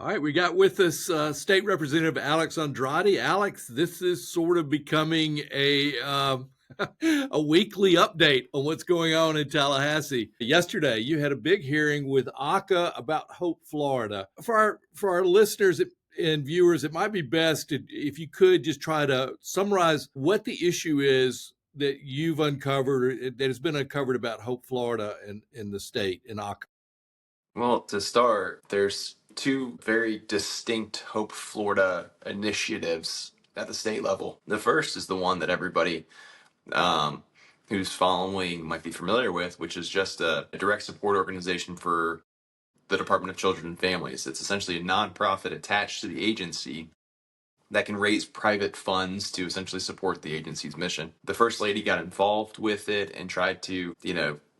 All right, we got with us State Representative Alex Andrade. Alex, this is sort of becoming a weekly update on what's going on in Tallahassee. Yesterday, you had a big hearing with ACA about Hope, Florida. For our listeners and viewers, it might be best if you could just try to summarize what the issue is that you've uncovered, that has been uncovered about Hope, Florida, and in the state in ACA. Well, to start, there's two very distinct Hope Florida initiatives at the state level. The first is the one that everybody who's following might be familiar with, which is just a direct support organization for the Department of Children and Families. It's essentially a nonprofit attached to the agency that can raise private funds to essentially support the agency's mission. The First Lady got involved with it and tried to,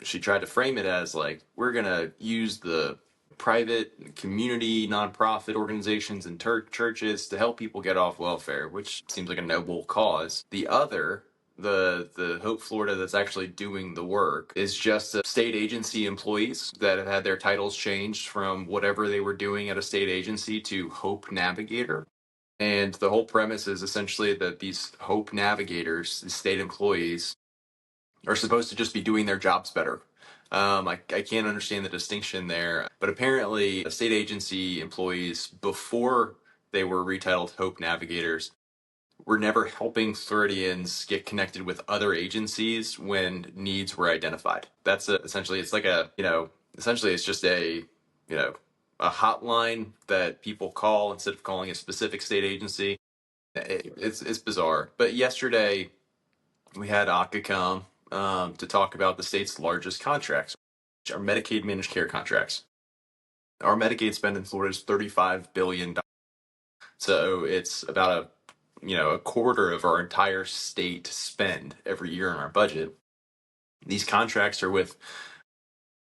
she tried to frame it as like, we're going to use the private community nonprofit organizations and churches to help people get off welfare, which seems like a noble cause. The other, the Hope Florida that's actually doing the work, is just state agency employees that have had their titles changed from whatever they were doing at a state agency to Hope Navigator. And the whole premise is essentially that these Hope Navigators, the state employees, are supposed to just be doing their jobs better. I can't understand the distinction there, but apparently state agency employees, before they were retitled Hope Navigators, were never helping Floridians get connected with other agencies when needs were identified. That's essentially, it's like essentially it's just a hotline that people call instead of calling a specific state agency. It's bizarre. But yesterday we had ACA come to talk about the state's largest contracts, which are Medicaid managed care contracts. Our Medicaid spend in Florida is $35 billion. So it's about a quarter of our entire state spend every year in our budget. These contracts are with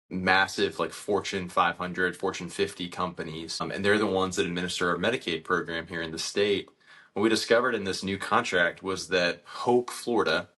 massive like Fortune 500, Fortune 50 companies, and they're the ones that administer our Medicaid program here in the state. What we discovered in this new contract was that Hope Florida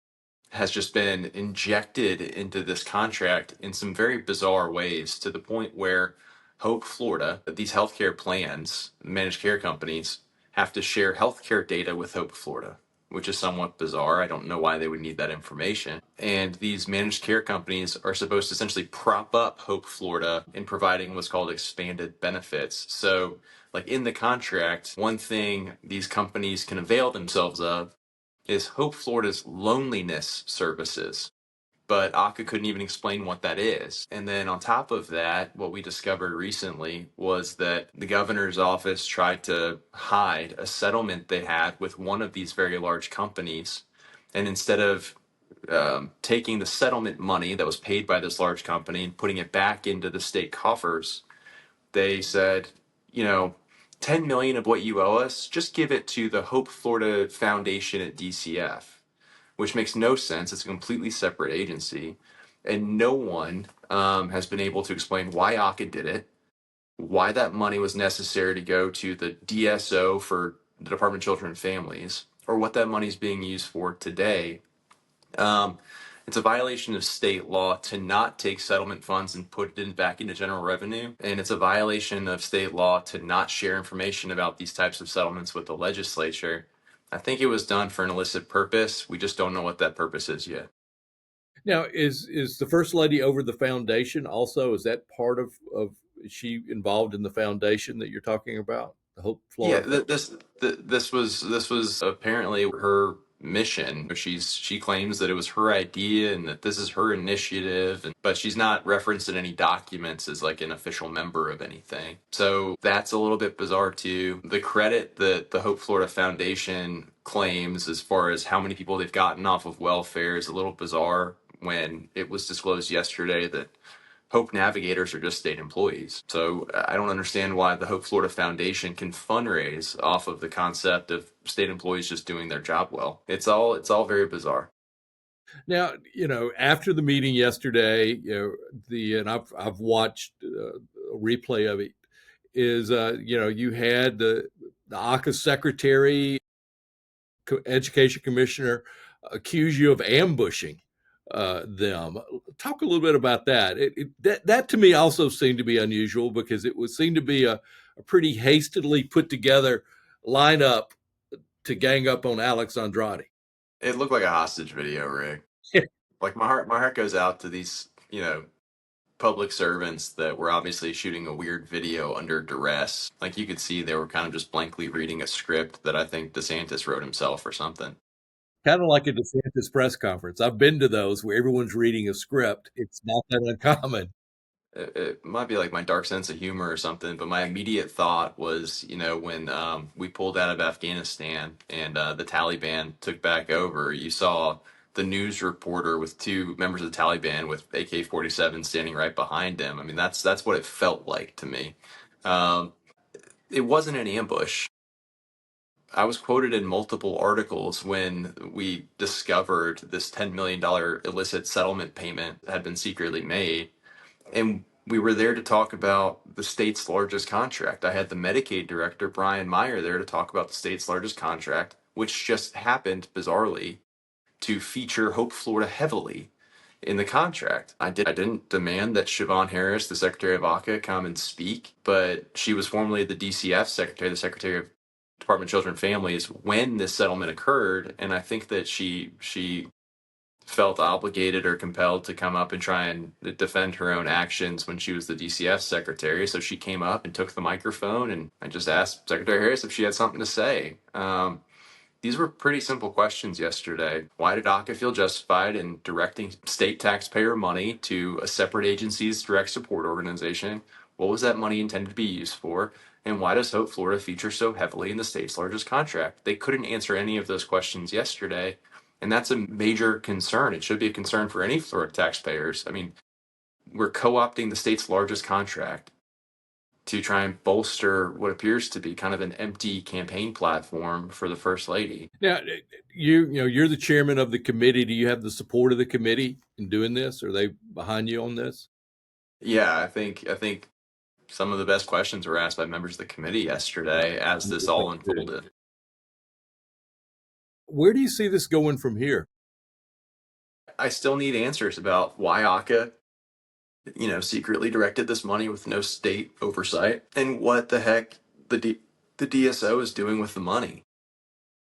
has just been injected into this contract in some very bizarre ways, to the point where Hope Florida, these healthcare plans, managed care companies, have to share healthcare data with Hope Florida, which is somewhat bizarre. I don't know why they would need that information. And these managed care companies are supposed to essentially prop up Hope Florida in providing what's called expanded benefits. So, like in the contract, one thing these companies can avail themselves of is Hope Florida's loneliness services. But ACA couldn't even explain what that is. And then on top of that, what we discovered recently was that the governor's office tried to hide a settlement they had with one of these very large companies. And instead of taking the settlement money that was paid by this large company and putting it back into the state coffers, they said, 10 million of what you owe us, just give it to the Hope Florida Foundation at DCF, which makes no sense. It's a completely separate agency. And no one has been able to explain why ACA did it, why that money was necessary to go to the DSO for the Department of Children and Families, or what that money is being used for today. It's a violation of state law to not take settlement funds and put it back into general revenue. And it's a violation of state law to not share information about these types of settlements with the legislature. I think it was done for an illicit purpose. We just don't know what that purpose is yet. Now, is the First Lady over the foundation also? Is that part of is she involved in the foundation that you're talking about? The Hope Yeah, Florida. this was apparently her mission. She claims that it was her idea and that this is her initiative, but she's not referenced in any documents as like an official member of anything. So that's a little bit bizarre too. The credit that the Hope Florida Foundation claims as far as how many people they've gotten off of welfare is a little bizarre, when it was disclosed yesterday that Hope Navigators are just state employees. So I don't understand why the Hope Florida Foundation can fundraise off of the concept of state employees just doing their job well. It's all very bizarre. Now, after the meeting yesterday, and I've watched a replay of it. Is you had the ACA secretary, education commissioner, accuse you of ambushing them. Talk a little bit about that. That to me also seemed to be unusual because it would seem to be a pretty hastily put together lineup to gang up on Alex Andrade. It looked like a hostage video, Rick. Like my heart goes out to these, public servants that were obviously shooting a weird video under duress. Like you could see they were kind of just blankly reading a script that I think DeSantis wrote himself or something. Kind of like a DeSantis press conference. I've been to those where everyone's reading a script. It's not that uncommon. It might be like my dark sense of humor or something, but my immediate thought was, when we pulled out of Afghanistan and the Taliban took back over, you saw the news reporter with two members of the Taliban with AK-47 standing right behind him. I mean, that's what it felt like to me. Um, it wasn't an ambush. I was quoted in multiple articles when we discovered this $10 million illicit settlement payment had been secretly made. And we were there to talk about the state's largest contract. I had the Medicaid director, Brian Meyer, there to talk about the state's largest contract, which just happened bizarrely to feature Hope Florida heavily in the contract. I didn't demand that Siobhan Harris, the Secretary of ACA, come and speak, but she was formerly the DCF Secretary, the Secretary of Department of Children and Families, when this settlement occurred, and I think that she felt obligated or compelled to come up and try and defend her own actions when she was the DCF secretary. So she came up and took the microphone, and I just asked Secretary Harris if she had something to say. These were pretty simple questions yesterday. Why did ACA feel justified in directing state taxpayer money to a separate agency's direct support organization? What was that money intended to be used for? And why does Hope Florida feature so heavily in the state's largest contract? They couldn't answer any of those questions yesterday. And that's a major concern. It should be a concern for any Florida taxpayers. I mean, we're co opting the state's largest contract to try and bolster what appears to be kind of an empty campaign platform for the first lady. Now, you're the chairman of the committee. Do you have the support of the committee in doing this? Are they behind you on this? Yeah, I think some of the best questions were asked by members of the committee yesterday as this all unfolded. Where do you see this going from here? I still need answers about why ACA, secretly directed this money with no state oversight, and what the heck the DSO is doing with the money.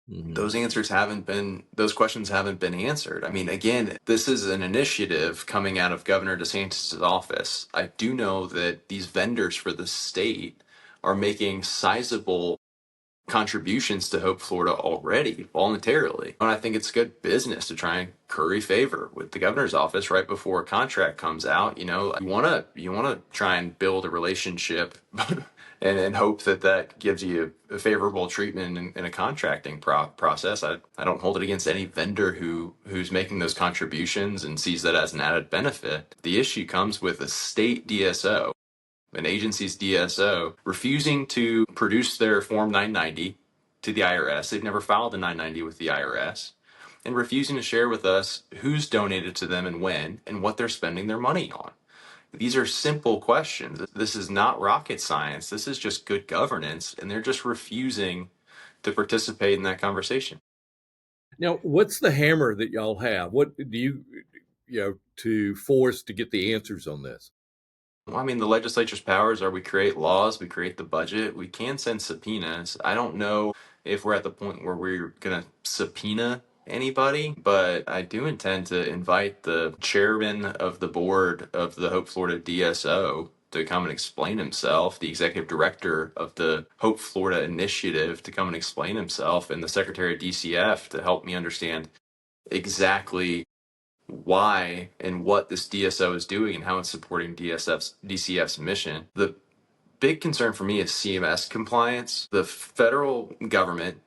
Those questions haven't been answered. I mean, again, this is an initiative coming out of Governor DeSantis' office. I do know that these vendors for the state are making sizable contributions to Hope Florida already voluntarily. And I think it's good business to try and curry favor with the governor's office right before a contract comes out. You want to try and build a relationship and hope that gives you a favorable treatment in a contracting process. I don't hold it against any vendor who's making those contributions and sees that as an added benefit. The issue comes with a state DSO, an agency's DSO, refusing to produce their Form 990 to the IRS. They've never filed a 990 with the IRS, and refusing to share with us who's donated to them and when and what they're spending their money on. These are simple questions. This is not rocket science. This is just good governance, and they're just refusing to participate in that conversation. Now, what's the hammer that y'all have? What do to force to get the answers on this? Well, I mean, the legislature's powers are we create laws, we create the budget, we can send subpoenas. I don't know if we're at the point where we're going to subpoena anybody, but I do intend to invite the chairman of the board of the Hope Florida DSO to come and explain himself, the executive director of the Hope Florida initiative to come and explain himself, and the secretary of DCF to help me understand exactly why and what this DSO is doing and how it's supporting DCF's mission. The big concern for me is CMS compliance. The federal government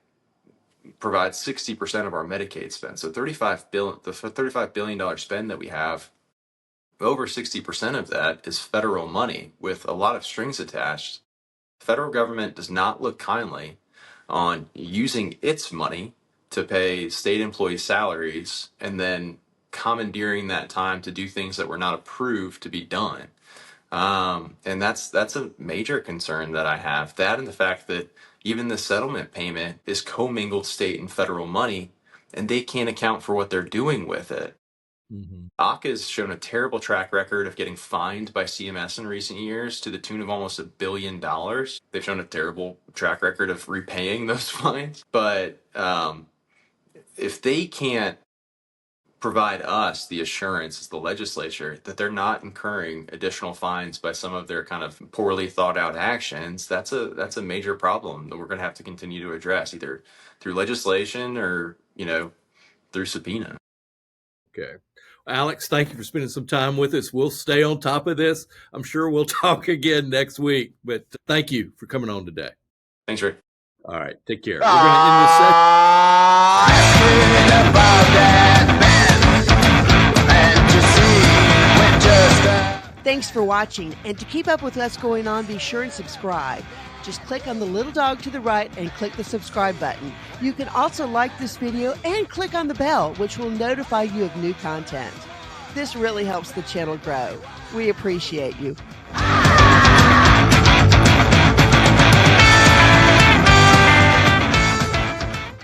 provides 60% of our Medicaid spend. So the $35 billion spend that we have, over 60% of that is federal money with a lot of strings attached. The federal government does not look kindly on using its money to pay state employees' salaries and then commandeering that time to do things that were not approved to be done. And that's a major concern that I have. That and the fact that even the settlement payment is commingled state and federal money, and they can't account for what they're doing with it. Mhm. ACA has shown a terrible track record of getting fined by CMS in recent years to the tune of almost $1 billion. They've shown a terrible track record of repaying those fines. But if they can't provide us the assurance as the legislature that they're not incurring additional fines by some of their kind of poorly thought out actions, that's a major problem that we're going to have to continue to address, either through legislation or, through subpoena. Okay. Alex, thank you for spending some time with us. We'll stay on top of this. I'm sure we'll talk again next week, but thank you for coming on today. Thanks, Rick. All right. Take care. We're going to end this session. Thanks for watching, and to keep up with what's going on, be sure and subscribe. Just click on the little dog to the right and click the subscribe button. You can also like this video and click on the bell, which will notify you of new content. This really helps the channel grow. We appreciate you.